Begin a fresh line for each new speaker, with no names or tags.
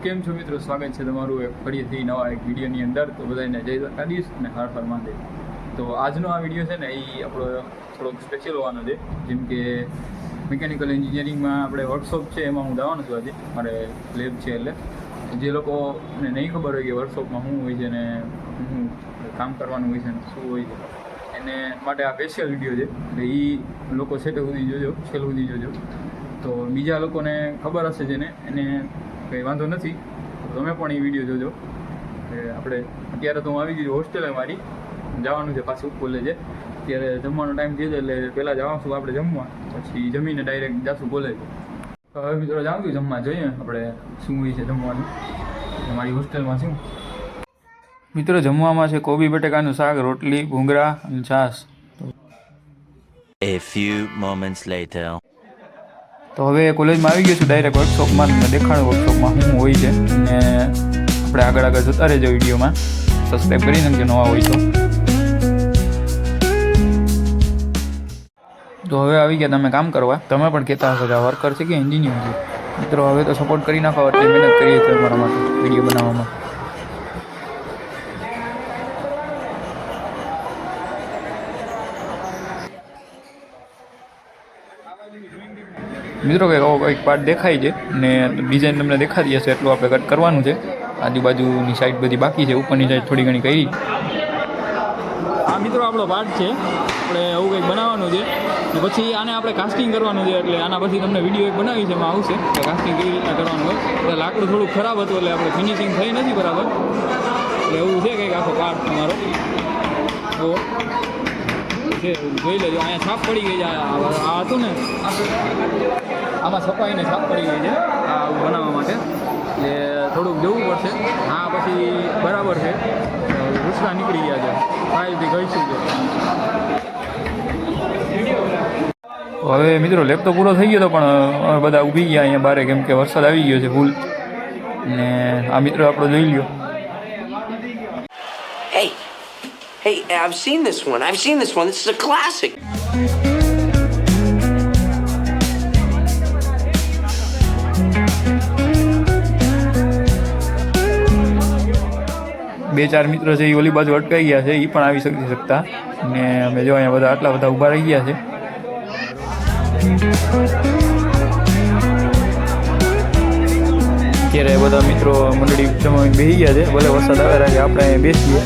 કેમ છો મિત્રો, સ્વાગત છે તમારું એક ફરીથી નવા એક વિડીયોની અંદર. તો બધાને જય દ્વારકાધીશ અને હર હર મહાદેવ. તો આજનો આ વિડીયો છે ને એ આપણો થોડોક સ્પેશિયલ હોવાનો છે. જેમ કે મિકેનિકલ એન્જિનિયરિંગમાં આપણે વર્કશોપ છે એમાં હું જવાનું છું આજે. મારે લેબ છે એટલે જે લોકોને નહીં ખબર હોય કે વર્કશોપમાં શું હોય છે ને શું કામ કરવાનું હોય છે ને શું હોય છે એને માટે આ સ્પેશિયલ વિડીયો છે. એટલે એ લોકો છેલ્લે સુધી જોજો, છેલ્લે સુધી જોજો. તો બીજા લોકોને ખબર હશે જેને એને કંઈ વાંધો નથી, તમે પણ એ વિડીયો જોજો. આપણે અત્યારે તો હું આવી ગયું હોસ્ટેલે, મારી જવાનું છે પાછું કોલેજે. અત્યારે જમવાનો ટાઈમ થયો છે એટલે પહેલાં જવાનું છું આપણે જમવા, પછી જમીને ડાયરેક્ટ જાશું કોલેજ. હવે મિત્રો જાઉં છું જમવા, જોઈએ આપણે શું હોય છે જમવાનું મારી હોસ્ટેલમાં. શું મિત્રો જમવામાં છે કોબી બટેકાનું શાક, રોટલી, ભૂંગળા અને છાશ.
A few moments later.
તો હવે કોલેજમાં આવી ગયો છું ડાયરેક્ટ વર્કશોપમાં. દેખાડું વર્કશોપમાં શું હોય છે ને આપણે આગળ જતા રહેજો વિડીયોમાં. સબસ્ક્રાઈબ કરી નાખજો નવા હોય તો હવે આવી ગયા તમે કામ કરવા. તમે પણ કહેતા હશો કે આ વર્કર છે કે એન્જિનિયર છે. મિત્રો હવે તો સપોર્ટ કરી નાખો, એટલી મહેનત કરીએ છીએ અમારા માટે વિડીયો બનાવવામાં. મિત્રો કંઈક પાર્ટ દેખાય છે ને ડિઝાઇન તમને દેખાતી હશે એટલું આપણે કટ કરવાનું છે. આજુબાજુની સાઈડ બધી બાકી છે, ઉપરની સાઈડ થોડી ઘણી કરી. આ મિત્રો આપણો પાર્ટ છે, આપણે એવું કંઈક બનાવવાનું છે ને પછી આને આપણે કાસ્ટિંગ કરવાનું છે. એટલે આના પછી તમને વિડીયો એક બનાવી છે એમાં આવશે કે કાસ્ટિંગ કેવી રીતના કરવાનું હોય. એટલે લાકડું થોડું ખરાબ હતું એટલે આપણે ફિનિશિંગ થઈ નથી બરાબર. એટલે એવું છે કંઈક આખો પાર્ટ તમારો તો છે, જોઈ લેજો. અહીંયા છાપ પડી ગઈ છે. આ હતું ને આમાં છપાઈને છાપ પડી ગઈ છે આ બનાવવા માટે, એટલે થોડુંક જોવું પડશે. હા પછી બરાબર છે, રૂસડા નીકળી ગયા છે, ફાઇલથી કહીશું છે. હવે મિત્રો લેબ તો પૂરો થઈ ગયો હતો પણ અમે બધા ઊભી ગયા અહીંયા બારે, કેમ કે વરસાદ આવી ગયો છે ફૂલ. ને આ મિત્રો આપણો જોઈ લ્યો.
Hey, I've seen this one. This is a classic.
બે ચાર મિત્રો છે એ ઓલી બાજુ અટકાઈ ગયા છે, એ પણ આવી શકતા. ને અમે જો અહીંયા બધા આટલા બધા ઊભા રહી ગયા છે. અત્યારે બધા મિત્રો મંડળી જમાવીને બેસી ગયા છે. ભલે વરસાદ આવે રાખે આપણે અહીંયા બેસીએ.